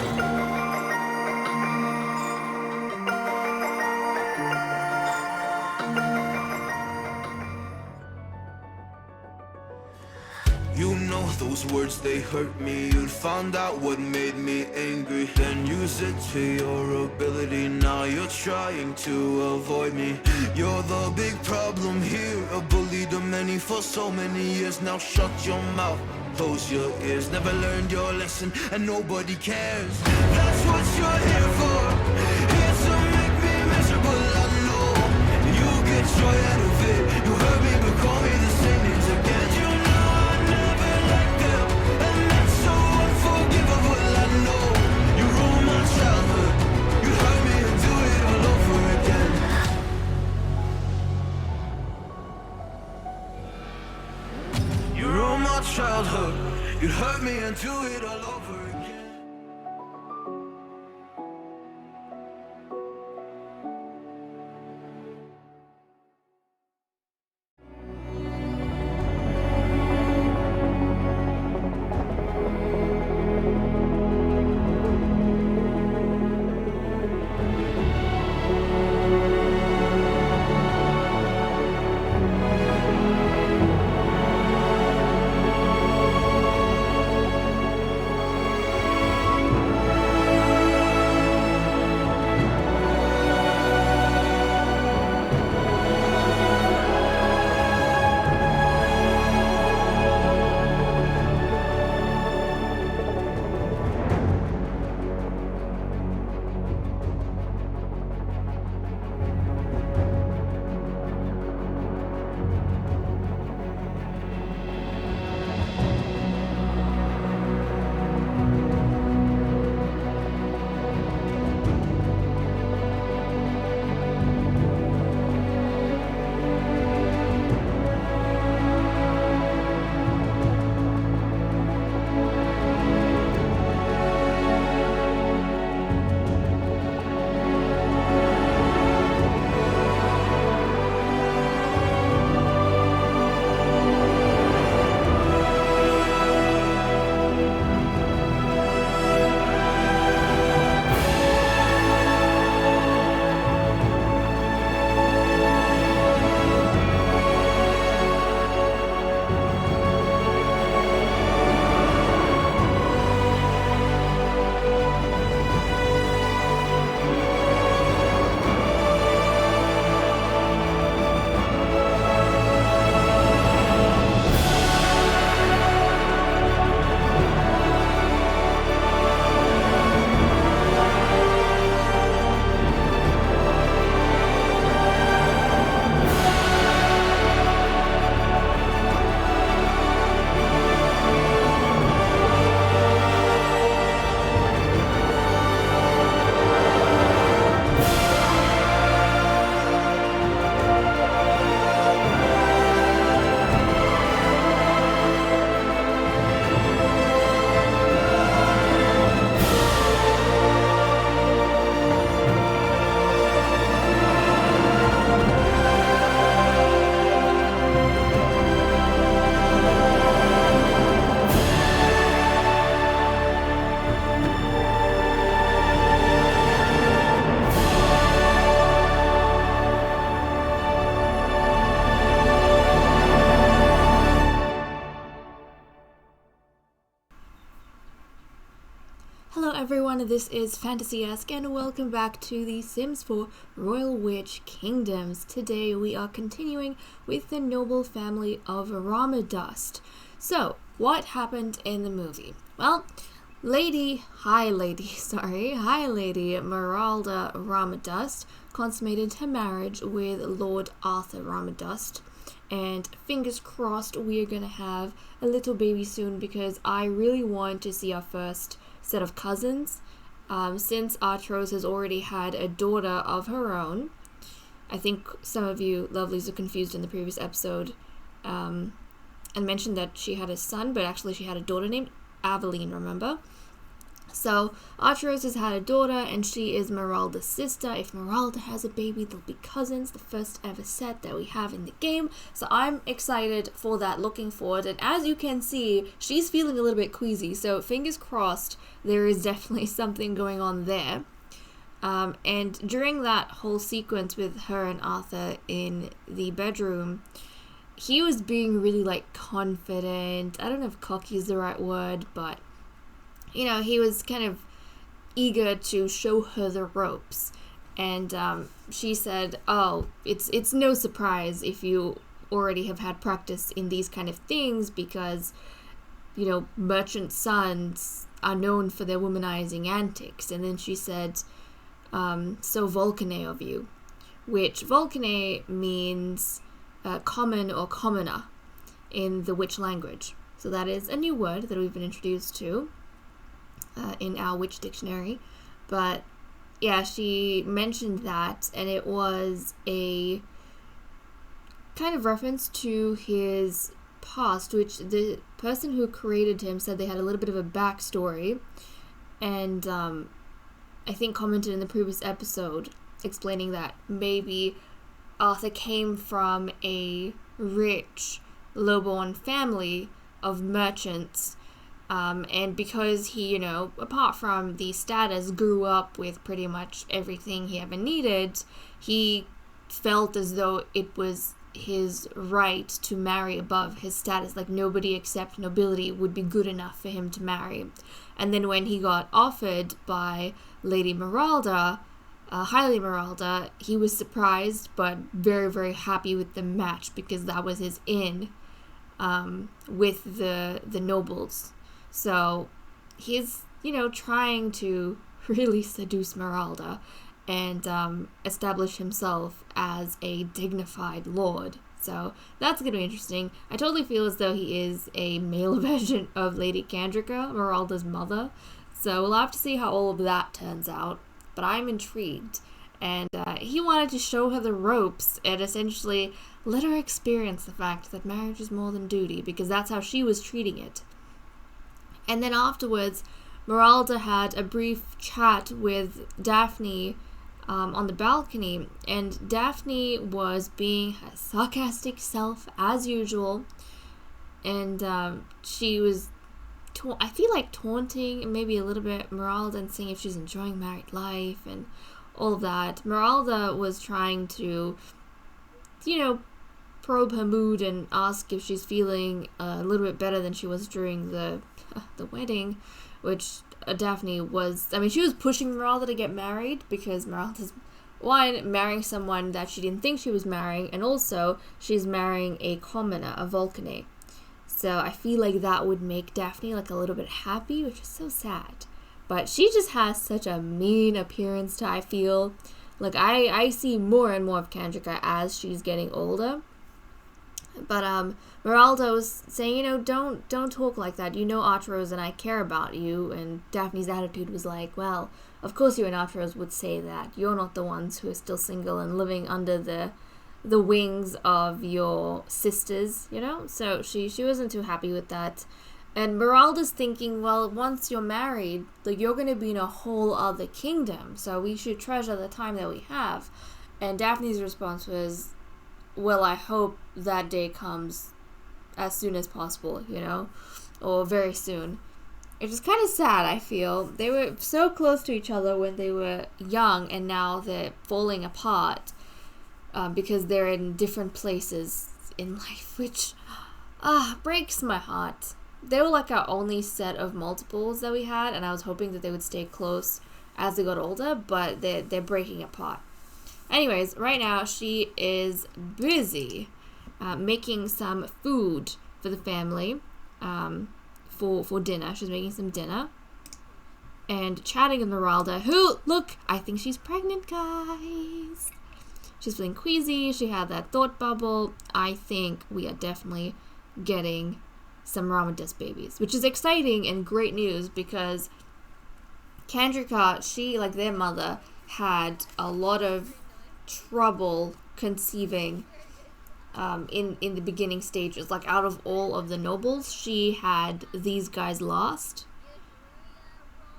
You know those words, they hurt me. You'd found out what made me angry, then use it to your ability. Now you're trying to avoid me. You're the big problem here, a bully to many for so many years. Now shut your mouth, close your ears. Never learned your lesson and nobody cares. That's what you're here for, here to make me miserable. I know you get joy out of it. You hurt me but call me the same names again. You know I never liked them, and that's so unforgivable. I know you ruined my childhood. You hurt me and do it all over again. You ruined my childhood. You hurt me and do it all over again. Hello everyone, this is Fantasy-esque and welcome back to The Sims 4 Royal Witch Kingdoms. Today we are continuing with the noble family of Ramadust. So, what happened in the movie? Well, High Lady Meralda Ramadust consummated her marriage with Lord Arther Ramadust. And fingers crossed we're gonna have a little baby soon because I really want to see our first set of cousins. Since Arther has already had a daughter of her own. I think some of you lovelies are confused in the previous episode and mentioned that she had a son, but actually she had a daughter named Aveline, remember? So Arther has had a daughter, and she is Meralda's sister. If Meralda has a baby, they'll be cousins, the first ever set that we have in the game. So I'm excited for that, looking forward. And as you can see, she's feeling a little bit queasy, so fingers crossed there is definitely something going on there. And during that whole sequence with her and Arther in the bedroom, he was being really, like, confident. I don't know if cocky is the right word, but, you know, he was kind of eager to show her the ropes. And she said, oh, it's no surprise if you already have had practice in these kind of things, because, you know, merchant sons are known for their womanizing antics. And then she said, so Vulcane of you, which Vulcane means common or commoner in the witch language. So that is a new word that we've been introduced to in our witch dictionary. But yeah, she mentioned that, and it was a kind of reference to his past, which the person who created him said they had a little bit of a backstory, and I think commented in the previous episode explaining that maybe Arther came from a rich, low-born family of merchants, and because he, you know, apart from the status, grew up with pretty much everything he ever needed, he felt as though it was his right to marry above his status. Like, nobody except nobility would be good enough for him to marry. And then when he got offered by Lady Meralda, Highly Meralda, he was surprised but very, very happy with the match, because that was his in with the nobles. So he's, you know, trying to really seduce Meralda and establish himself as a dignified lord. So that's going to be interesting. I totally feel as though he is a male version of Lady Candrica, Meralda's mother. So we'll have to see how all of that turns out. But I'm intrigued. And he wanted to show her the ropes and essentially let her experience the fact that marriage is more than duty, because that's how she was treating it. And then afterwards, Meralda had a brief chat with Daphne on the balcony, and Daphne was being her sarcastic self as usual, and she was, I feel like, taunting maybe a little bit Meralda and seeing if she's enjoying married life and all of that. Meralda was trying to, you know, probe her mood and ask if she's feeling a little bit better than she was during the wedding, which Daphne was, I mean, she was pushing Meralda to get married, because Meralda's, one, marrying someone that she didn't think she was marrying, and also she's marrying a commoner, a Vulcane. So I feel like that would make Daphne, like, a little bit happy, which is so sad. But she just has such a mean appearance to, I feel. Like, I see more and more of Candrica as she's getting older. But Meralda was saying, you know, don't talk like that. You know Arther and I care about you. And Daphne's attitude was like, well, of course you and Arther would say that. You're not the ones who are still single and living under the wings of your sisters, you know? So she wasn't too happy with that. And Meralda's thinking, well, once you're married, like, you're going to be in a whole other kingdom, so we should treasure the time that we have. And Daphne's response was, well, I hope that day comes as soon as possible, you know, or very soon. It's just kind of sad, I feel. They were so close to each other when they were young, and now they're falling apart because they're in different places in life, which breaks my heart. They were like our only set of multiples that we had, and I was hoping that they would stay close as they got older, but they're breaking apart. Anyways, right now she is busy making some food for the family for dinner. She's making some dinner and chatting with Meralda, who, look, I think she's pregnant, guys. She's feeling queasy. She had that thought bubble. I think we are definitely getting some Ramong babies, which is exciting and great news, because Candrica, she, like their mother, had a lot of trouble conceiving in the beginning stages. Like, out of all of the nobles, she had these guys last.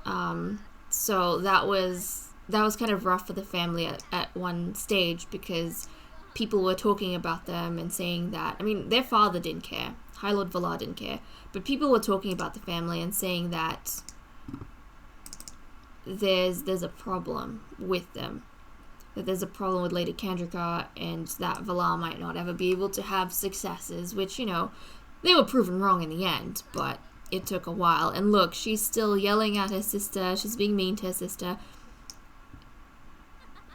So that was kind of rough for the family at one stage, because people were talking about them and saying that, I mean, their father didn't care, High Lord Valar didn't care, but people were talking about the family and saying that there's a problem with them, that there's a problem with Lady Kandrika, and that Valar might not ever be able to have successes, which, you know, they were proven wrong in the end, but it took a while. And look, she's still yelling at her sister, she's being mean to her sister.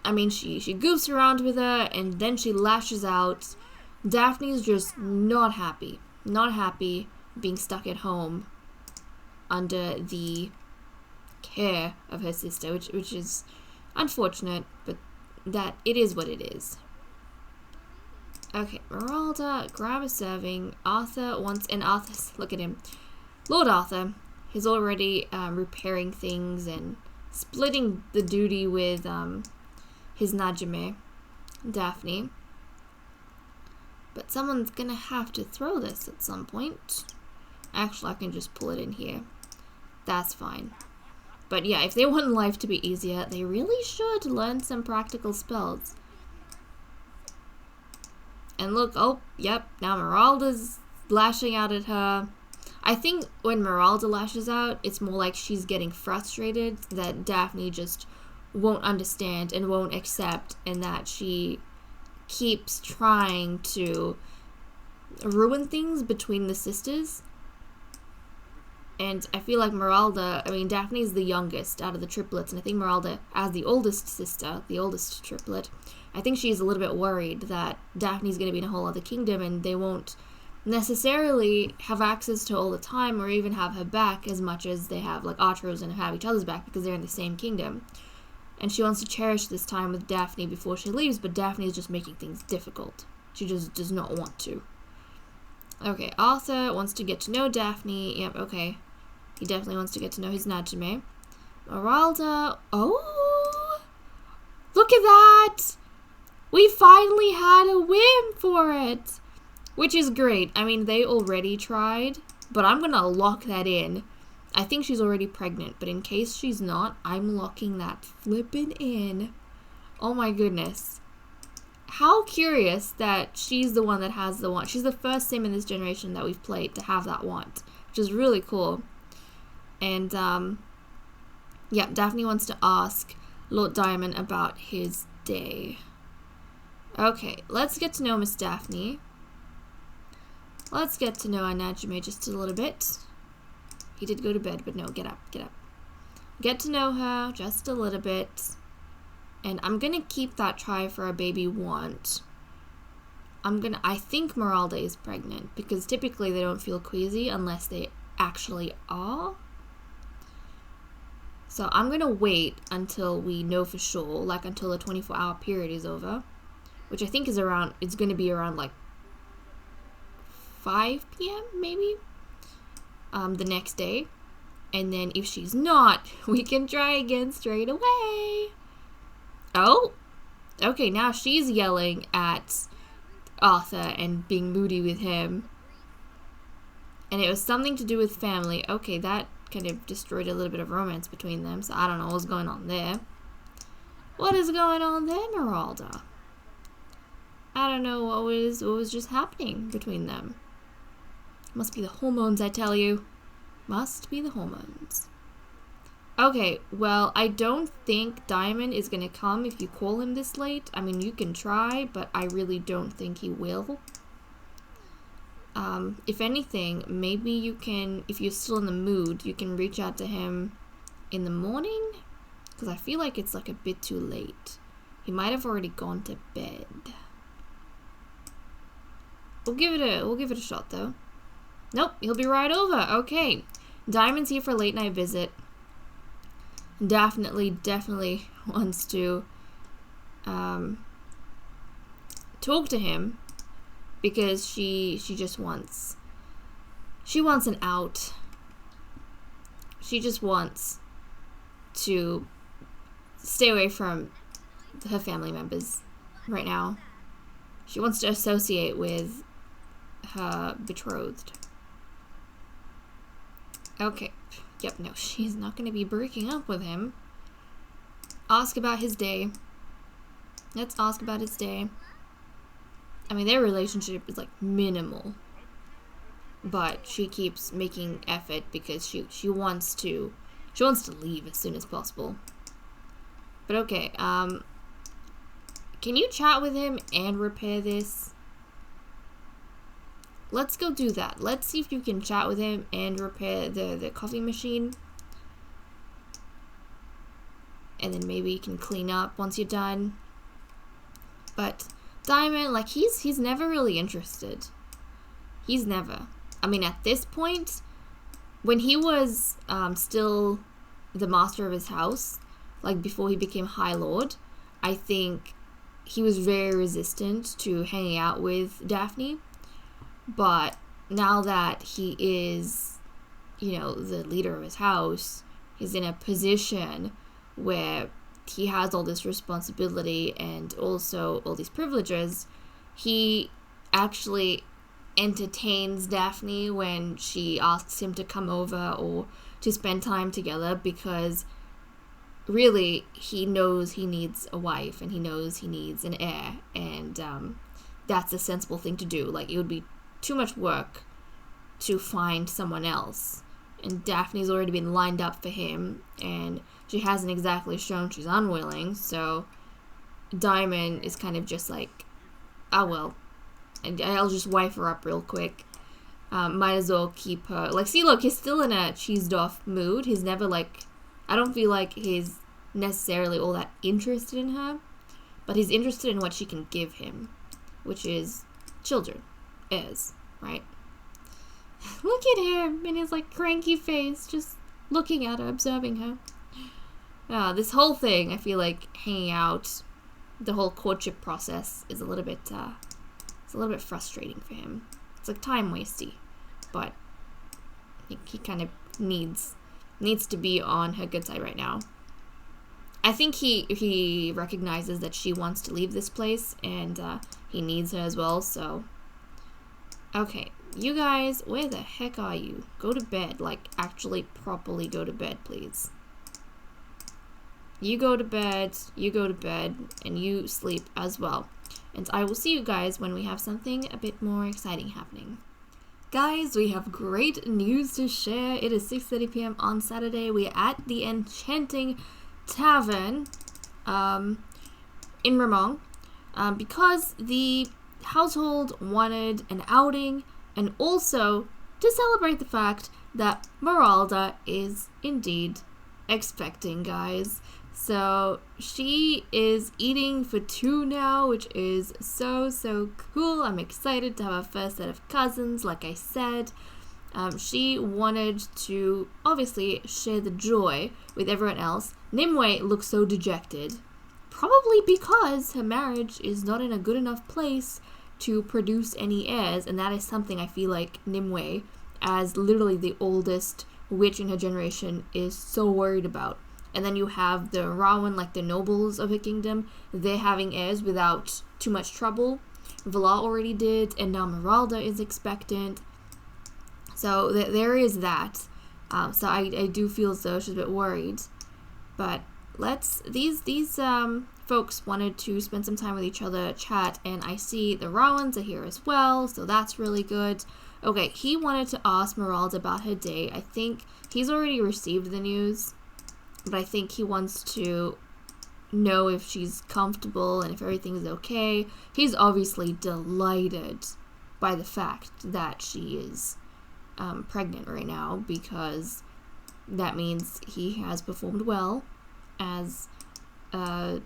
I mean, she goofs around with her, and then she lashes out. Daphne's just not happy being stuck at home under the care of her sister, which is unfortunate, but that it is what it is. Okay, Meralda, grab a serving. Arther wants, and Arthur's, look at him. Lord Arther is already repairing things and splitting the duty with his Najime, Daphne. But someone's gonna have to throw this at some point. Actually, I can just pull it in here. That's fine. But yeah, if they want life to be easier, they really should learn some practical spells. And look, oh, yep, now Meralda's lashing out at her. I think when Meralda lashes out, it's more like she's getting frustrated that Daphne just won't understand and won't accept, and that she keeps trying to ruin things between the sisters. And I feel like Meralda, I mean, Daphne's the youngest out of the triplets, and I think Meralda, as the oldest sister, the oldest triplet, I think she's a little bit worried that Daphne's going to be in a whole other kingdom, and they won't necessarily have access to her all the time, or even have her back as much as they have, like, Arther's and have each other's back, because they're in the same kingdom. And she wants to cherish this time with Daphne before she leaves, but Daphne is just making things difficult. She just does not want to. Okay, Arther wants to get to know Daphne. Yep, okay. He definitely wants to get to know his Najime. Meralda. Oh! Look at that! We finally had a win for it! Which is great. I mean, they already tried, but I'm gonna lock that in. I think she's already pregnant, but in case she's not, I'm locking that flippin' in. Oh my goodness. How curious that she's the one that has the wand. She's the first sim in this generation that we've played to have that wand, which is really cool. And, yeah, Daphne wants to ask Lord Diamond about his day. Okay, let's get to know Miss Daphne. Let's get to know our Najime just a little bit. He did go to bed, but no, get up, get up. Get to know her just a little bit. And I'm gonna keep that try for a baby want. I think Meralda is pregnant, because typically they don't feel queasy unless they actually are. So I'm gonna wait until we know for sure, like until the 24-hour period is over, which I think is around, it's gonna be around like 5 p.m. maybe, the next day. And then if she's not, we can try again straight away. Oh, okay, now she's yelling at Arther and being moody with him. And it was something to do with family. Okay, that kind of destroyed a little bit of romance between them, so I don't know what's going on there. What is going on there, Meralda? I don't know what was just happening between them. Must be the hormones, I tell you. Must be the hormones. Okay, well, I don't think Diamond is gonna come if you call him this late. I mean, you can try, but I really don't think he will. If anything, maybe you can, if you're still in the mood, you can reach out to him in the morning, because I feel like it's like a bit too late. He might have already gone to bed. We'll give it a shot though. Nope, he'll be right over. Okay, Diamond's here for a late night visit. Definitely wants to talk to him, because she just wants an out. She just wants to stay away from her family members right now. She wants to associate with her betrothed. Okay. Yep, no, she's not going to be breaking up with him. Ask about his day. Let's ask about his day. I mean, their relationship is like minimal. But she keeps making effort because she wants to leave as soon as possible. But okay, can you chat with him and repair this? Let's go do that. Let's see if you can chat with him and repair the coffee machine. And then maybe you can clean up once you're done. But Diamond, like, he's never really interested. He's never. I mean, at this point, when he was still the master of his house, like before he became High Lord, I think he was very resistant to hanging out with Daphne. But now that he is, you know, the leader of his house, he's in a position where he has all this responsibility and also all these privileges. He actually entertains Daphne when she asks him to come over or to spend time together, because really he knows he needs a wife and he knows he needs an heir, and that's a sensible thing to do. Like, it would be too much work to find someone else, and Daphne's already been lined up for him, and she hasn't exactly shown she's unwilling, so Diamond is kind of just like, oh well, I'll just wife her up real quick. Might as well keep her. Like, see, look, he's still in a cheesed off mood. He's never, like, I don't feel like he's necessarily all that interested in her, but he's interested in what she can give him, which is children, heirs, right? Look at him in his, like, cranky face, just looking at her, observing her. This whole thing, I feel like hanging out, the whole courtship process is a little bit frustrating for him. It's like time wasty, but he kind of needs to be on her good side right now. I think he recognizes that she wants to leave this place, and he needs her as well. So, okay, you guys, where the heck are you? Go to bed, like actually properly go to bed, please. You go to bed, and you sleep as well. And I will see you guys when we have something a bit more exciting happening. Guys, we have great news to share. It is 6:30 p.m. on Saturday. We are at the Enchanting Tavern in Ramong because the household wanted an outing, and also to celebrate the fact that Meralda is indeed expecting, guys. So she is eating for 2 now, which is so cool. I'm excited to have our first set of cousins, like I said. She wanted to obviously share the joy with everyone else. Nimue looks so dejected, probably because her marriage is not in a good enough place to produce any heirs, and that is something I feel like Nimue, as literally the oldest witch in her generation, is so worried about. And then you have the Rawan, like the nobles of her kingdom, they're having heirs without too much trouble. Vala already did, and now Meralda is expectant. So there is that. So I do feel as though she's a bit worried. But these folks wanted to spend some time with each other, chat, and I see the Rawans are here as well, so that's really good. Okay, he wanted to ask Meralda about her day. I think he's already received the news, but I think he wants to know if she's comfortable and if everything's okay. He's obviously delighted by the fact that she is pregnant right now, because that means he has performed well as a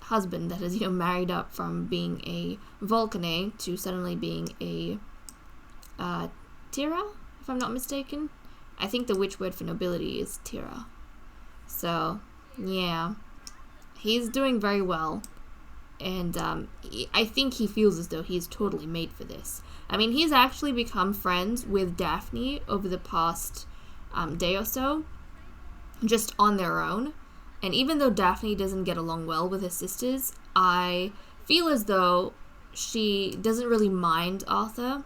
husband that is, married up from being a Vulcane to suddenly being a Tira, if I'm not mistaken. I think the witch word for nobility is Tira. So, yeah, he's doing very well, and I think he feels as though he's totally made for this. I mean, he's actually become friends with Daphne over the past day or so, just on their own, and even though Daphne doesn't get along well with her sisters, I feel as though she doesn't really mind Arther,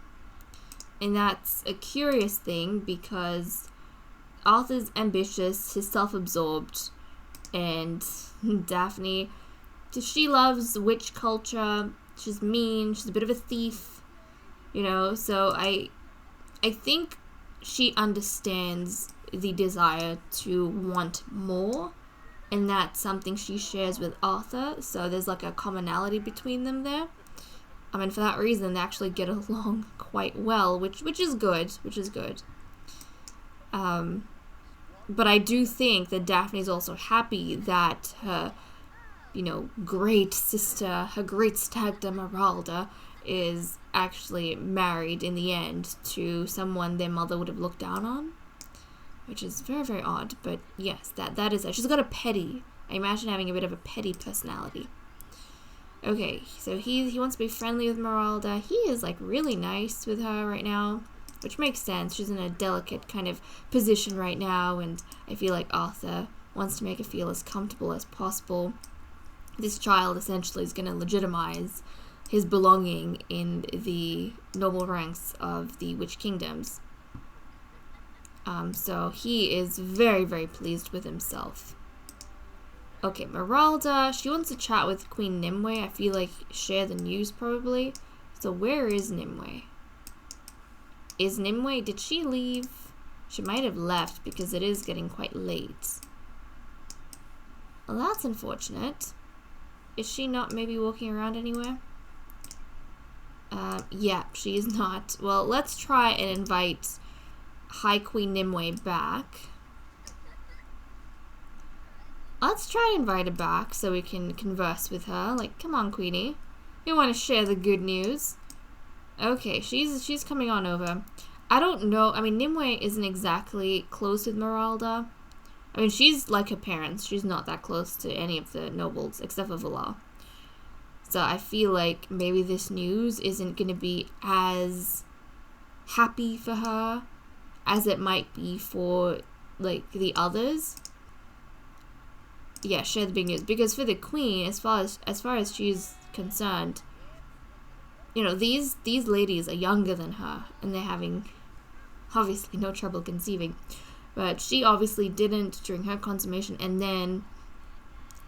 and that's a curious thing because Arthur's ambitious, he's self-absorbed, and Daphne, she loves witch culture, she's mean, she's a bit of a thief, you know, so I think she understands the desire to want more, and that's something she shares with Arthur, so there's like a commonality between them there. I mean, for that reason, they actually get along quite well, which is good, But I do think that Daphne's also happy that her, you know, great sister, her great stagda Meralda, is actually married in the end to someone their mother would have looked down on, which is very, very odd. But yes, that is her. She's got a petty. I imagine having a bit of a petty personality. Okay, so he wants to be friendly with Meralda. He is like really nice with her right now, which makes sense. She's in a delicate kind of position right now, and I feel like Arthur wants to make her feel as comfortable as possible. This child essentially is going to legitimize his belonging in the noble ranks of the Witch Kingdoms. So he is very, very pleased with himself. Okay, Meralda, she wants to chat with Queen Nimue. I feel like share the news probably. So where is Nimue? Is Nimue, did she leave? She might have left because it is getting quite late. Well, that's unfortunate. Is she not maybe walking around anywhere? Yeah, she is not. Well, let's try and invite High Queen Nimue back. Let's try and invite her back so we can converse with her. Like, come on, Queenie. We want to share the good news. Okay, she's coming on over. I don't know. I mean, Nimue isn't exactly close with Meralda. I mean, she's like her parents. She's not that close to any of the nobles except for Valar. So I feel like maybe this news isn't going to be as happy for her as it might be for, like, the others. Yeah, share the big news. Because for the queen, as far as she's concerned, you know, these ladies are younger than her, and they're having obviously no trouble conceiving. But she obviously didn't during her consummation, and then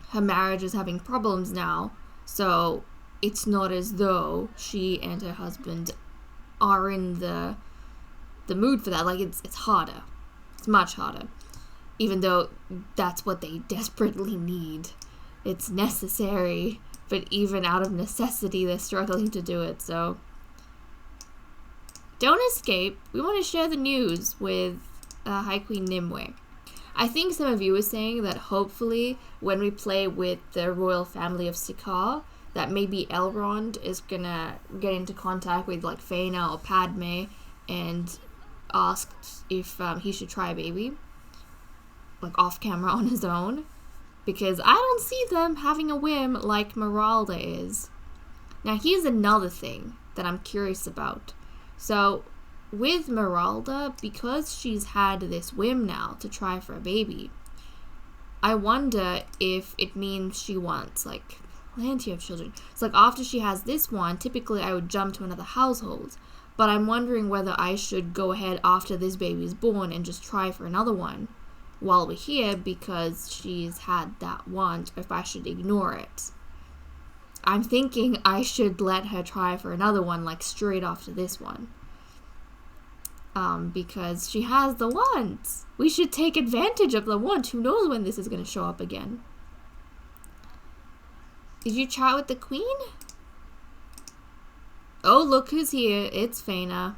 her marriage is having problems now. So it's not as though she and her husband are in the mood for that. Like, it's harder. It's much harder. Even though that's what they desperately need. It's necessary, but even out of necessity, they're struggling to do it, so. Don't escape. We want to share the news with High Queen Nimue. I think some of you were saying that hopefully when we play with the royal family of Sikaar, that maybe Elrond is gonna get into contact with like Faina or Padme and asked if he should try a baby. Like off camera on his own, because I don't see them having a whim like Meralda is. Now here's another thing that I'm curious about. So with Meralda, because she's had this whim now to try for a baby, I wonder if it means she wants like plenty of children. It's like after she has this one, typically I would jump to another household, but I'm wondering whether I should go ahead after this baby is born and just try for another one while we're here because she's had that one, or if I should ignore it. I'm thinking I should let her try for another one, like straight after this one. Because she has the wand. We should take advantage of the wand. Who knows when this is going to show up again. Did you chat with the queen? Oh, look who's here. It's Faina.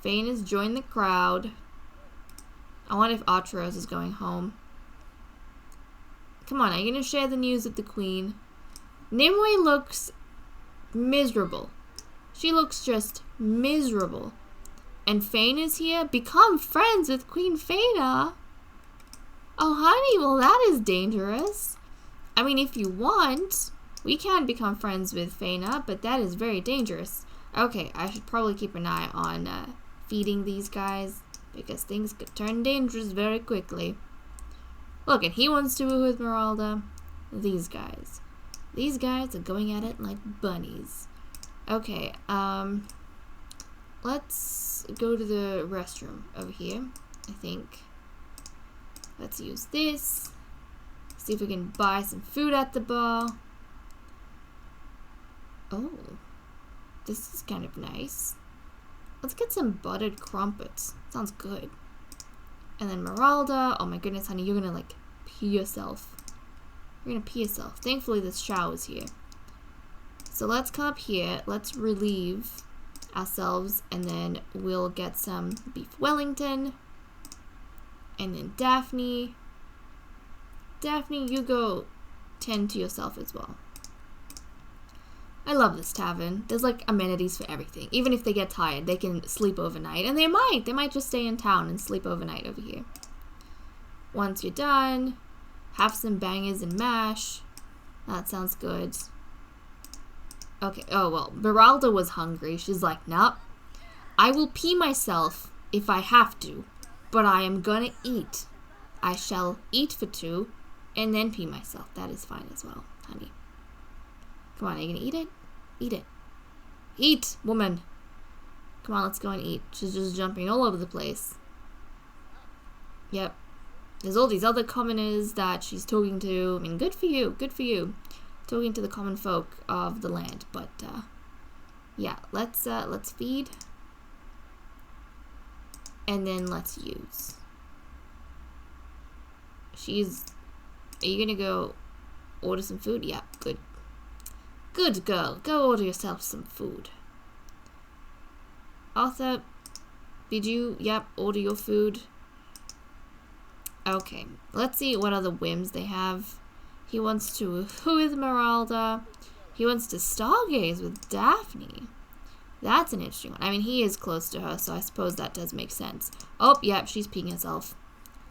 Faina's joined the crowd. I wonder if Atros is going home. Come on, are you going to share the news with the queen? Nimue looks miserable. She looks just miserable. And Faina's here? Become friends with Queen Faina? Oh, honey, well that is dangerous. I mean, if you want, we can become friends with Faina, but that is very dangerous. Okay, I should probably keep an eye on feeding these guys, because things could turn dangerous very quickly. Look, and he wants to woo with Meralda. These guys are going at it like bunnies. Okay, let's go to the restroom over here, I think. Let's use this. See if we can buy some food at the bar. Oh, this is kind of nice. Let's get some buttered crumpets. Sounds good. And then Meralda. Oh my goodness, honey, you're gonna like pee yourself. You're gonna pee yourself. Thankfully, this shower's here. So let's come up here. Let's relieve ourselves, and then we'll get some beef Wellington. And then Daphne. Daphne, you go tend to yourself as well. I love this tavern. There's like amenities for everything. Even if they get tired, they can sleep overnight. And they might just stay in town and sleep overnight over here. Once you're done, have some bangers and mash. That sounds good. Okay, oh well, Meralda was hungry. She's like, nope. I will pee myself if I have to, but I am gonna eat. I shall eat for 2 and then pee myself. That is fine as well, honey. Come on, are you gonna eat it? Eat it. Eat, woman. Come on, let's go and eat. She's just jumping all over the place. Yep. There's all these other commoners that she's talking to. I mean, good for you. Good for you. Talking to the common folk of the land. But, yeah. Let's feed. And then let's use. Are you gonna go order some food? Yeah, good. Good girl. Go order yourself some food. Arther, did you, order your food? Okay, let's see what other whims they have. He wants to woohoo with Meralda. He wants to stargaze with Daphne. That's an interesting one. I mean, he is close to her, so I suppose that does make sense. Oh, yep, she's peeing herself.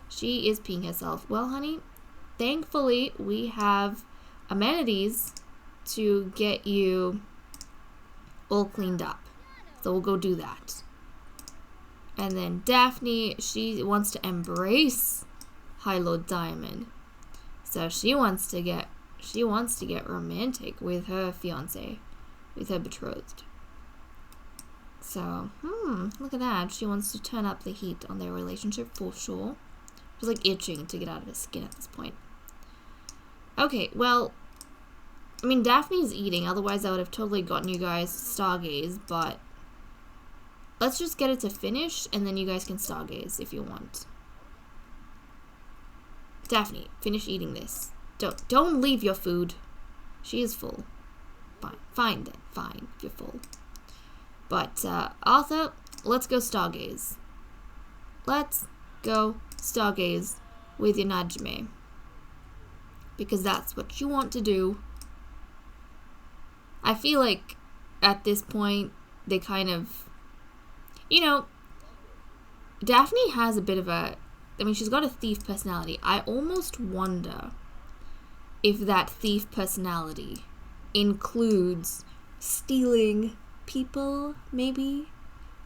She is peeing herself. Well, honey, thankfully, we have amenities to get you all cleaned up. So we'll go do that. And then Daphne, she wants to embrace High Lord Diamond. So she wants to get romantic with her fiance, with her betrothed. So, look at that. She wants to turn up the heat on their relationship for sure. She's like itching to get out of his skin at this point. Okay, well, I mean, Daphne's eating, otherwise I would have totally gotten you guys stargaze, but let's just get it to finish, and then you guys can stargaze if you want. Daphne, finish eating this. Don't leave your food. She is full. Fine then, fine, you're full. But, Arther, let's go stargaze. Let's go stargaze with your Najime. Because that's what you want to do. I feel like at this point, they kind of, Daphne has a bit of she's got a thief personality. I almost wonder if that thief personality includes stealing people, maybe?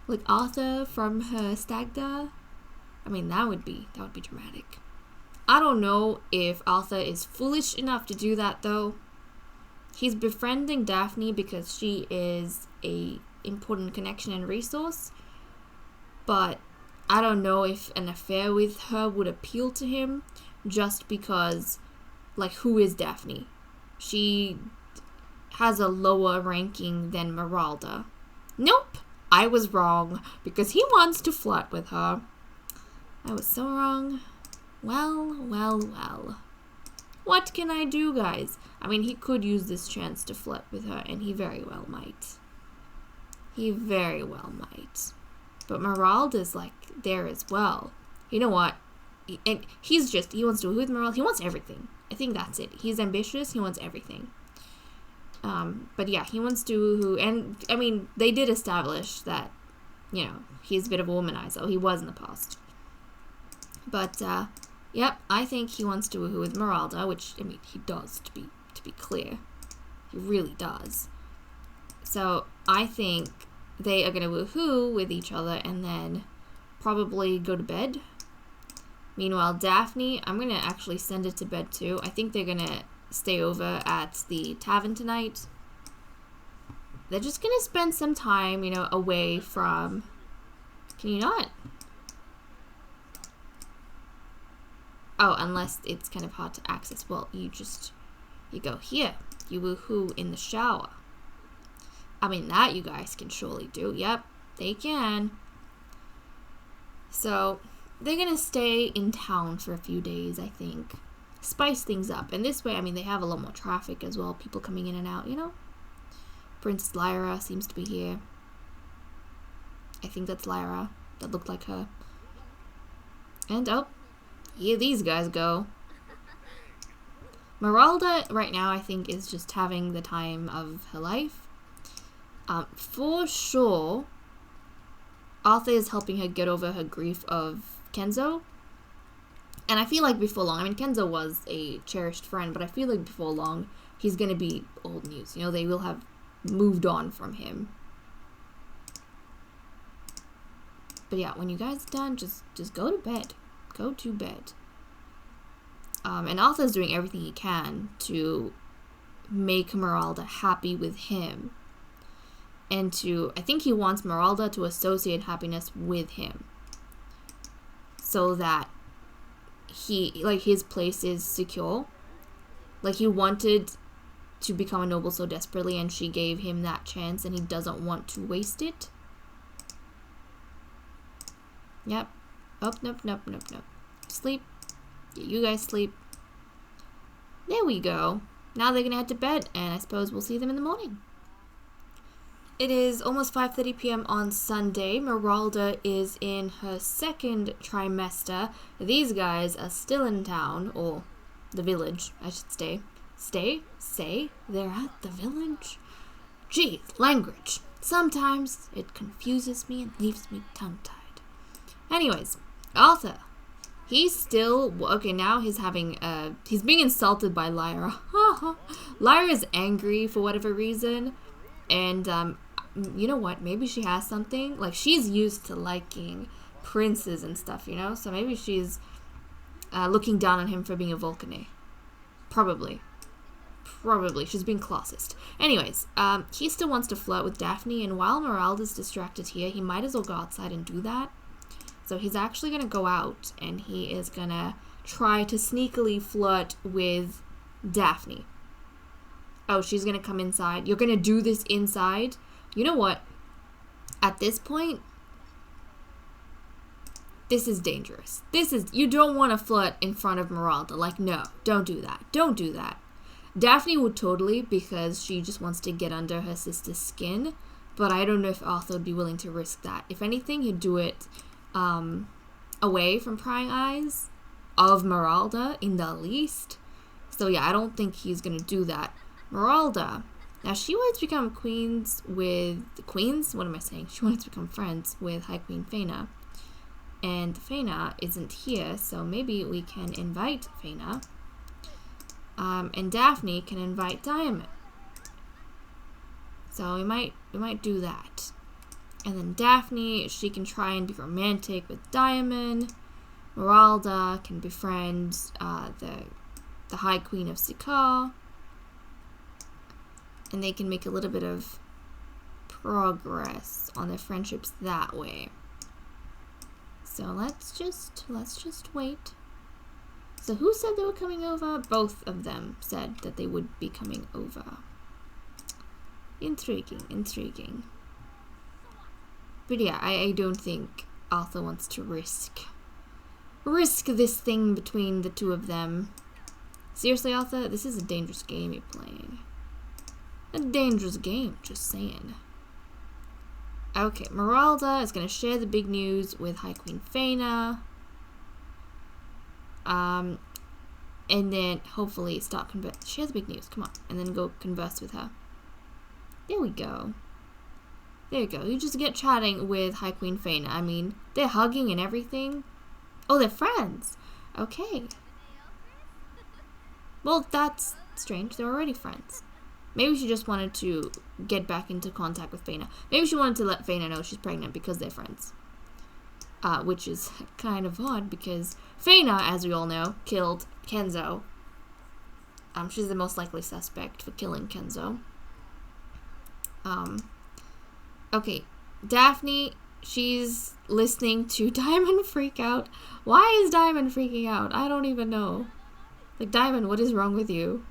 Like Arther from her stagda? I mean, that would be dramatic. I don't know if Arther is foolish enough to do that, though. He's befriending Daphne because she is a important connection and resource, but I don't know if an affair with her would appeal to him just because, like, who is Daphne? She has a lower ranking than Meralda. Nope, I was wrong because he wants to flirt with her. I was so wrong. Well. What can I do, guys? I mean, he could use this chance to flirt with her, and he very well might. He very well might. But Meralda's, like, there as well. You know what? He wants to woohoo with Meralda. He wants everything. I think that's it. He's ambitious. He wants everything. But yeah, he wants to woohoo. And, I mean, they did establish that, he's a bit of a womanizer. He was in the past. But, yep, I think he wants to woohoo with Meralda, which, I mean, he does, to be clear. He really does. So, I think they are going to woohoo with each other and then probably go to bed. Meanwhile, Daphne, I'm going to actually send it to bed too. I think they're going to stay over at the tavern tonight. They're just going to spend some time, away from... Can you not? Oh, unless it's kind of hard to access. Well, you go here. You woohoo in the shower. I mean, that you guys can surely do. Yep, they can. So, they're gonna stay in town for a few days, I think. Spice things up. And this way, I mean, they have a lot more traffic as well. People coming in and out, you know? Princess Lyra seems to be here. I think that's Lyra. That looked like her. And, oh, here these guys go. Meralda, right now, I think, is just having the time of her life. For sure, Arther is helping her get over her grief of Kenzo. And I feel like before long, I mean, Kenzo was a cherished friend, but I feel like before long, he's gonna be old news. You know, they will have moved on from him. But yeah, when you guys are done, just go to bed. Go to bed. And Arthur's doing everything he can to make Meralda happy with him. And I think he wants Meralda to associate happiness with him. So that his place is secure. Like, he wanted to become a noble so desperately, and she gave him that chance, and he doesn't want to waste it. Yep. Oh, nope. Sleep. Yeah, you guys sleep. There we go. Now they're gonna head to bed, and I suppose we'll see them in the morning. It is almost 5:30 p.m. on Sunday. Meralda is in her second trimester. These guys are still in town, or the village, I should say. Say, they're at the village? Geez, language. Sometimes it confuses me and leaves me tongue-tied. Anyways, Arther. He's still, okay, now he's being insulted by Lyra. Lyra is angry for whatever reason. And, you know what? Maybe she has something. Like, she's used to liking princes and stuff, you know? So maybe she's looking down on him for being a Vulcane. Probably. She's being classist. Anyways, he still wants to flirt with Daphne, and while Meralda's distracted here, he might as well go outside and do that. So he's actually going to go out, and he is going to try to sneakily flirt with Daphne. Oh, she's going to come inside. You're going to do this inside? You know what? At this point, this is dangerous. You don't want to flirt in front of Meralda. Like, no, don't do that. Don't do that. Daphne would totally, because she just wants to get under her sister's skin. But I don't know if Arther would be willing to risk that. If anything, he'd do it away from prying eyes of Meralda in the least. So yeah, I don't think he's gonna do that. Meralda, now she wants to become She wants to become friends with High Queen Faina. And Faina isn't here, so maybe we can invite Faina. And Daphne can invite Diamond. So we might do that. And then Daphne, she can try and be romantic with Diamond. Meralda can befriend the High Queen of Sikar. And they can make a little bit of progress on their friendships that way. So let's just wait. So who said they were coming over? Both of them said that they would be coming over. Intriguing. But yeah, I don't think Arther wants to risk this thing between the two of them. Seriously, Arther, this is a dangerous game you're playing. A dangerous game, just saying. Okay, Meralda is going to share the big news with High Queen Faina. And then hopefully share the big news, come on. And then go converse with her. There we go. There you go. You just get chatting with High Queen Faina. I mean, they're hugging and everything. Oh, they're friends. Okay. Well, that's strange. They're already friends. Maybe she just wanted to get back into contact with Faina. Maybe she wanted to let Faina know she's pregnant because they're friends. Which is kind of odd because Faina, as we all know, killed Kenzo. She's the most likely suspect for killing Kenzo. Okay, Daphne, she's listening to Diamond freak out. Why is Diamond freaking out? I don't even know. Like, Diamond, what is wrong with you?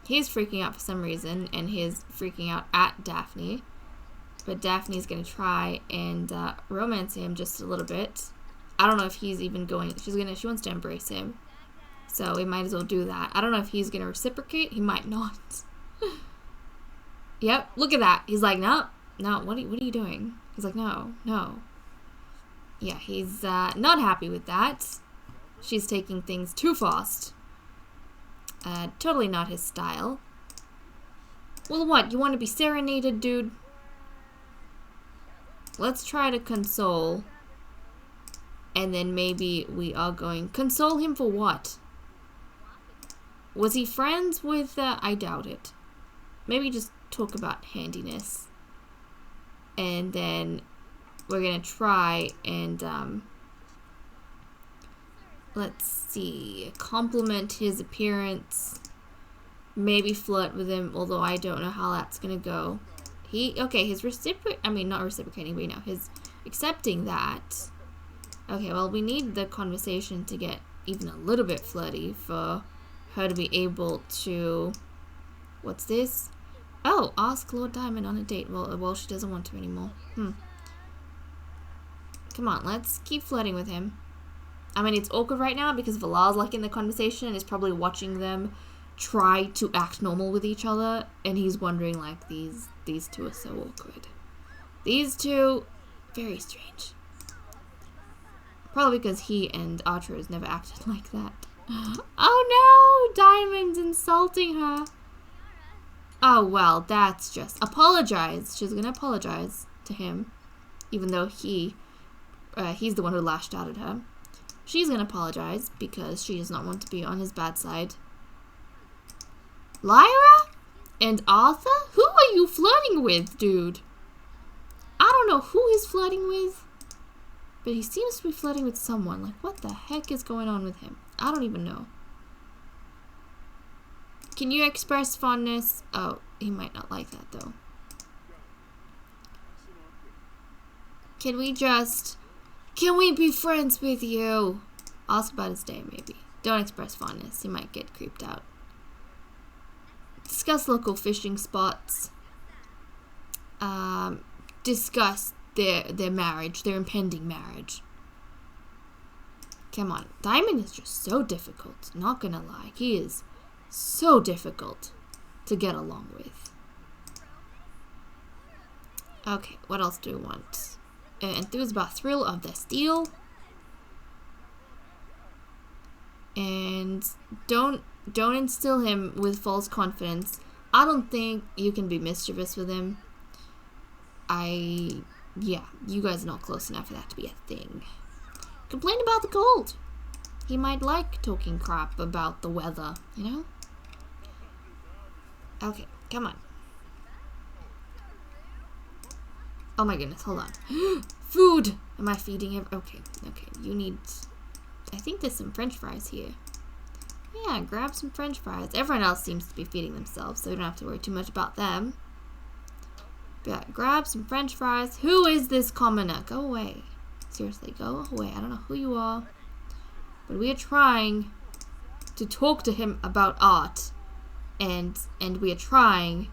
He's freaking out for some reason, and he's freaking out at Daphne. But Daphne's gonna try and romance him just a little bit. I don't know if he's even going. She wants to embrace him, so we might as well do that. I don't know if he's gonna reciprocate. He might not. Yep, look at that. He's like, no. What are you doing? He's like, no. Yeah, he's not happy with that. She's taking things too fast. Totally not his style. Well, what? You want to be serenaded, dude? Let's try to console. And then maybe we are going... Console him for what? Was he friends with... I doubt it. Maybe just talk about handiness. And then we're going to try and... let's see. Compliment his appearance. Maybe flirt with him, although I don't know how that's going to go. His not reciprocating, but you know, his accepting that. Okay, well, we need the conversation to get even a little bit flirty for her to be able to... What's this? Oh, ask Lord Diamond on a date. Well, she doesn't want to anymore. Come on, let's keep flirting with him. I mean, it's awkward right now because Valar's like in the conversation and is probably watching them try to act normal with each other, and he's wondering like, these two are so awkward. These two, very strange. Probably because he and Arther has never acted like that. Oh no! Diamond's insulting her. Oh well, that's just... Apologize. She's gonna apologize to him. Even though he's the one who lashed out at her. She's gonna apologize because she does not want to be on his bad side. Lyra? And Arther? Who are you flirting with, dude? I don't know who he's flirting with. But he seems to be flirting with someone. Like, what the heck is going on with him? I don't even know. Can you express fondness? Oh, he might not like that, though. Can we be friends with you? Ask about his day, maybe. Don't express fondness. He might get creeped out. Discuss local fishing spots. Discuss their marriage, their impending marriage. Come on. Diamond is just so difficult. Not gonna lie. He is so difficult to get along with. Okay, what else do we want? Enthuse about thrill of the steel. And don't instill him with false confidence. I don't think you can be mischievous with him. Yeah, you guys are not close enough for that to be a thing. Complain about the cold. He might like talking crap about the weather, you know? Okay, come on. Oh my goodness, hold on. Food! Am I feeding him? Okay, you need... I think there's some french fries here. Yeah, grab some french fries. Everyone else seems to be feeding themselves, so we don't have to worry too much about them. But yeah, grab some french fries. Who is this commoner? Go away. Seriously, go away. I don't know who you are. But we are trying to talk to him about art. And we are trying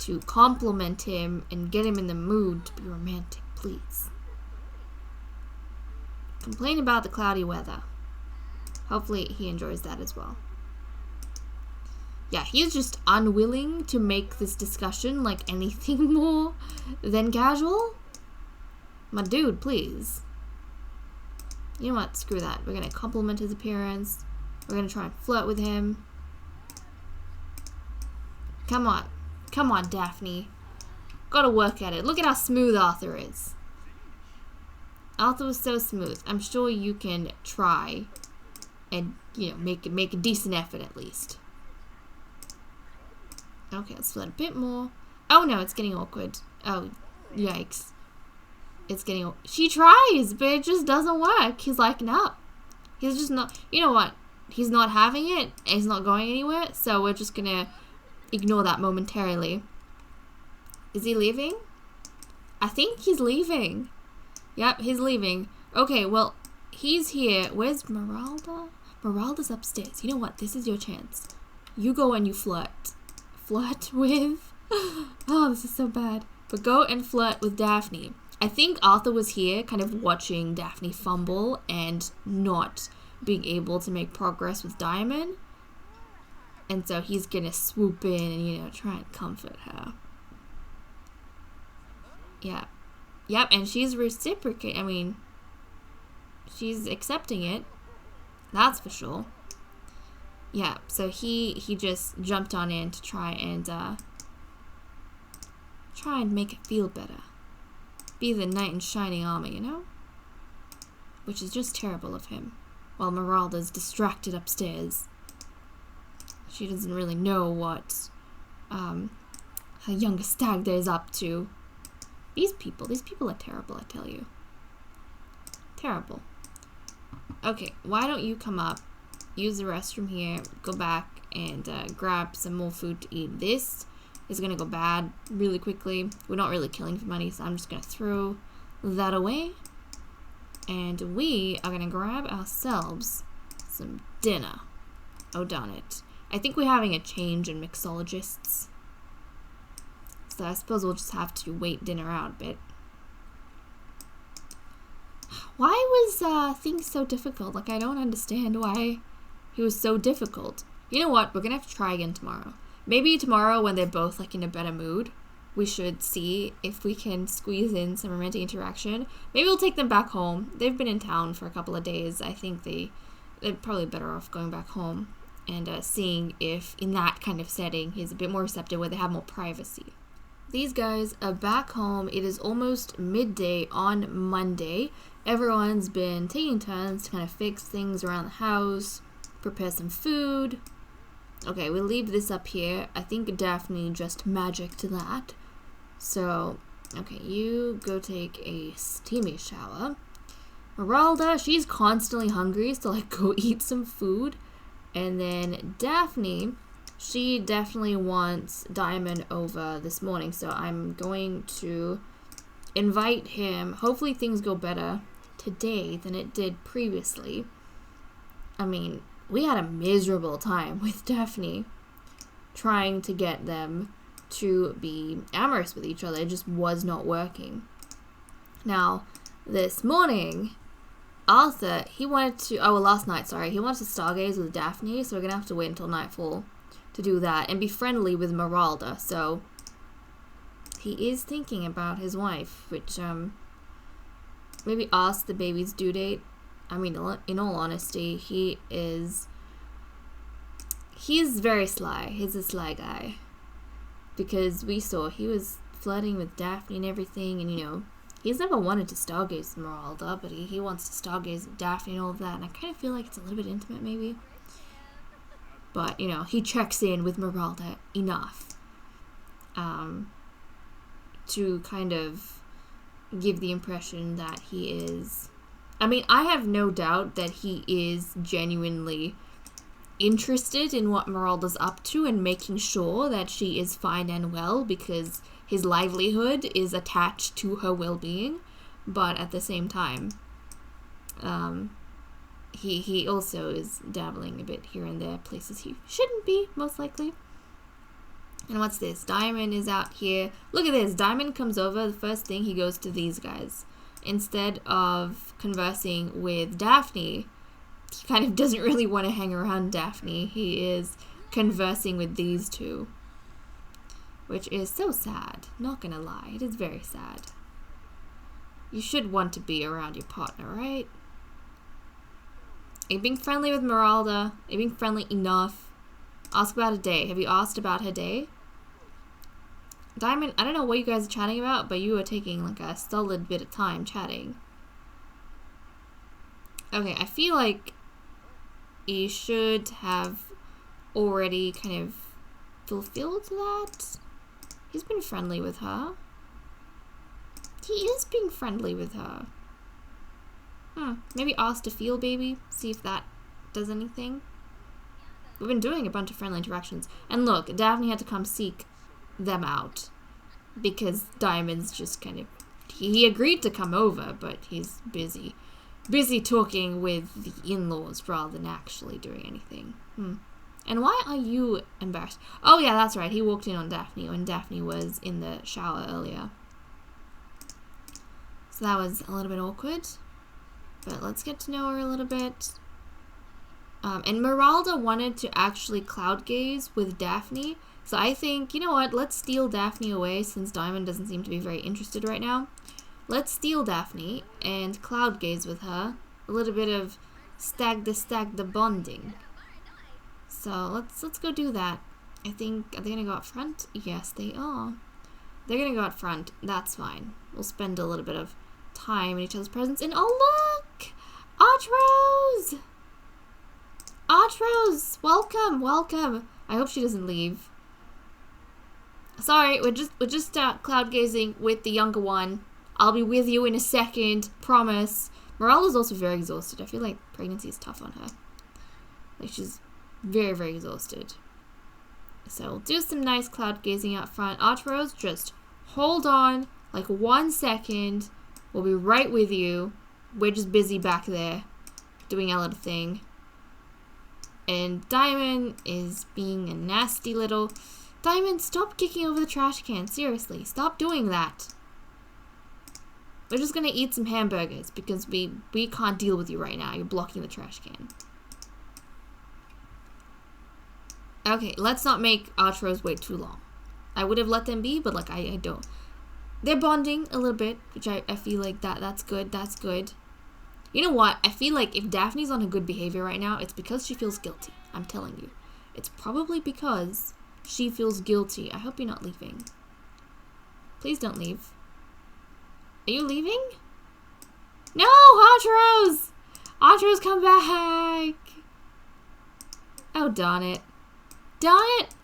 to compliment him and get him in the mood to be romantic, please. Complain about the cloudy weather. Hopefully he enjoys that as well. Yeah, he's just unwilling to make this discussion like anything more than casual. My dude, please. You know what? Screw that. We're gonna compliment his appearance. We're gonna try and flirt with him. Come on. Come on, Daphne. Gotta work at it. Look at how smooth Arther is. Arther was so smooth. I'm sure you can try and, you know, make a decent effort at least. Okay, let's flirt a bit more. Oh no, it's getting awkward. Oh, yikes. It's getting... She tries, but it just doesn't work. He's like, no. He's just not... You know what? He's not having it. And he's not going anywhere. So we're just gonna ignore that momentarily. Is he leaving? I think he's leaving. Yep, he's leaving. Okay, well, he's here. Where's Meralda? Meralda's upstairs. You know what? This is your chance. You go and you flirt. Flirt with? Oh, this is so bad. But go and flirt with Daphne. I think Arther was here kind of watching Daphne fumble and not being able to make progress with Diamond. And so he's gonna swoop in and, you know, try and comfort her. Yeah. Yep, and she's reciprocating. I mean, she's accepting it. That's for sure. Yeah, so he just jumped on in to try and make it feel better. Be the knight in shining armor, you know? Which is just terrible of him. While Meralda's distracted upstairs. She doesn't really know what her younger stag there is up to. These people are terrible, I tell you. Terrible. Okay, why don't you come up, use the restroom here, go back and grab some more food to eat. This is gonna go bad really quickly. We're not really killing for money, so I'm just gonna throw that away. And we are gonna grab ourselves some dinner. Oh, darn it. I think we're having a change in mixologists. So I suppose we'll just have to wait dinner out a bit. Why was things so difficult? Like, I don't understand why he was so difficult. You know what? We're gonna have to try again tomorrow. Maybe tomorrow when they're both, like, in a better mood, we should see if we can squeeze in some romantic interaction. Maybe we'll take them back home. They've been in town for a couple of days. I think they're probably better off going back home and seeing if in that kind of setting he's a bit more receptive where they have more privacy. These guys are back home. It is almost midday on Monday. Everyone's been taking turns to kind of fix things around the house, prepare some food. Okay, we'll leave this up here. I think Daphne just magicked that. So, okay, you go take a steamy shower. Meralda, she's constantly hungry, so like go eat some food. And then Daphne, she definitely wants Diamond over this morning, so I'm going to invite him. Hopefully things go better today than it did previously. I mean, we had a miserable time with Daphne trying to get them to be amorous with each other. It just was not working. Now, this morning, Arther, he wanted to, last night, sorry, he wanted to stargaze with Daphne, so we're gonna have to wait until nightfall to do that and be friendly with Meralda. So he is thinking about his wife, which maybe ask the baby's due date. I mean, in all honesty, he's very sly. He's a sly guy, because we saw he was flirting with Daphne and everything, and you know, he's never wanted to stargaze with Meralda, but he wants to stargaze with Daphne and all of that, and I kind of feel like it's a little bit intimate maybe. But, you know, he checks in with Meralda enough to kind of give the impression that he is... I mean, I have no doubt that he is genuinely interested in what Meralda's up to and making sure that she is fine and well, because his livelihood is attached to her well-being. But at the same time, he also is dabbling a bit here and there, places he shouldn't be, most likely. And what's this? Diamond is out here. Look at this. Diamond comes over. The first thing, he goes to these guys. Instead of conversing with Daphne, he kind of doesn't really want to hang around Daphne. He is conversing with these two, which is so sad. Not gonna lie. It is very sad. You should want to be around your partner, right? Are you being friendly with Meralda? Are you being friendly enough? Ask about her day. Have you asked about her day? Diamond, I don't know what you guys are chatting about, but you are taking like a solid bit of time chatting. Okay, I feel like you should have already kind of fulfilled that. He's been friendly with her. He is being friendly with her. Maybe ask to feel baby, see if that does anything. We've been doing a bunch of friendly interactions. And look, Daphne had to come seek them out because Diamond's just kind of He agreed to come over, but he's busy. Busy talking with the in-laws rather than actually doing anything. And why are you embarrassed? Oh yeah, that's right. He walked in on Daphne when Daphne was in the shower earlier. So that was a little bit awkward. But let's get to know her a little bit. And Meralda wanted to actually cloud gaze with Daphne. So I think, you know what, let's steal Daphne away since Diamond doesn't seem to be very interested right now. Let's steal Daphne and cloud gaze with her. A little bit of stag the bonding. So let's go do that. I think, are they gonna go up front? Yes, they are. They're gonna go out front. That's fine. We'll spend a little bit of time in each other's presence. And oh look! Artrose! Artrose! Welcome, welcome. I hope she doesn't leave. Sorry, we're just cloud gazing with the younger one. I'll be with you in a second, promise. Meralda's also very exhausted. I feel like pregnancy is tough on her. Like she's very, very exhausted. So we'll do some nice cloud gazing out front. Artrose, just hold on like 1 second. We'll be right with you. We're just busy back there doing our little thing. And Diamond is being a nasty little... Diamond, stop kicking over the trash can. Seriously, stop doing that. We're just gonna eat some hamburgers because we can't deal with you right now. You're blocking the trash can. Okay, let's not make Artrose wait too long. I would have let them be, but like I don't. They're bonding a little bit, which I feel like that's good. That's good. You know what? I feel like if Daphne's on a good behavior right now, it's because she feels guilty. I'm telling you. It's probably because she feels guilty. I hope you're not leaving. Please don't leave. Are you leaving? No, Artrose! Artrose, come back! Oh, darn it. Darn it!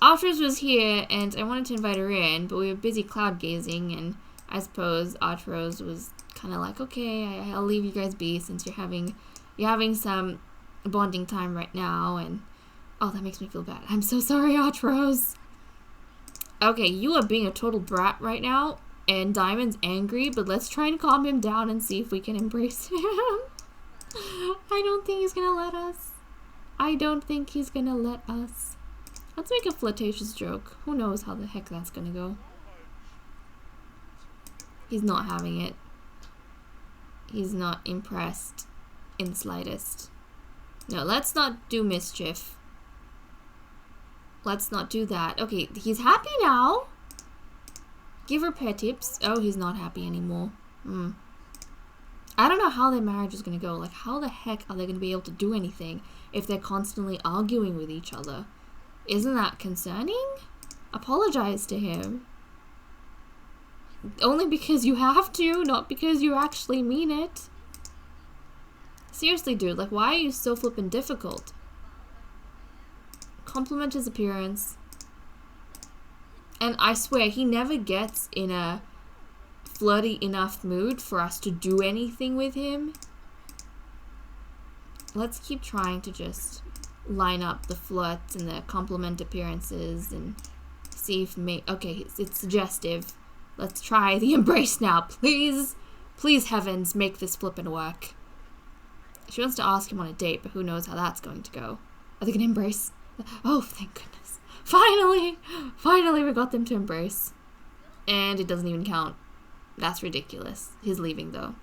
Artrose was here, and I wanted to invite her in, but we were busy cloud gazing, and I suppose Artrose was kind of like, okay, I'll leave you guys be since you're having some bonding time right now, and oh, that makes me feel bad. I'm so sorry, Artrose. Okay, you are being a total brat right now, and Diamond's angry, but let's try and calm him down and see if we can embrace him. I don't think he's gonna let us. I don't think he's gonna let us. Let's make a flirtatious joke. Who knows how the heck that's gonna go. He's not having it. He's not impressed in the slightest. No, let's not do mischief. Let's not do that. Okay, he's happy now. Give her pet tips. Oh, he's not happy anymore. I don't know how their marriage is gonna go. Like, how the heck are they gonna be able to do anything if they're constantly arguing with each other? Isn't that concerning? Apologize to him. Only because you have to, not because you actually mean it. Seriously, dude, like, why are you so flippin' difficult? Compliment his appearance. And I swear, he never gets in a flirty enough mood for us to do anything with him. Let's keep trying to just line up the flirts and the compliment appearances and see if okay, it's suggestive. Let's try the embrace now, please. Please, heavens, make this flippin' work. She wants to ask him on a date, but who knows how that's going to go. Are they gonna embrace? Oh, thank goodness. Finally! Finally we got them to embrace. And it doesn't even count. That's ridiculous. He's leaving, though.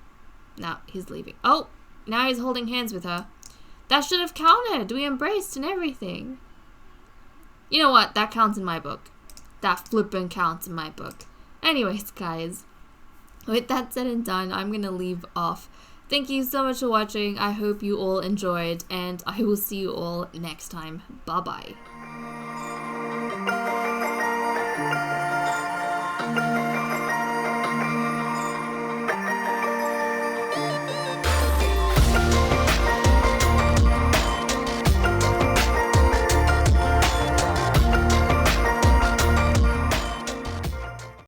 Now, he's leaving. Oh! Now he's holding hands with her. That should have counted! We embraced and everything. You know what? That counts in my book. That flippin' counts in my book. Anyways, guys. With that said and done, I'm gonna leave off. Thank you so much for watching. I hope you all enjoyed, and I will see you all next time. Bye-bye.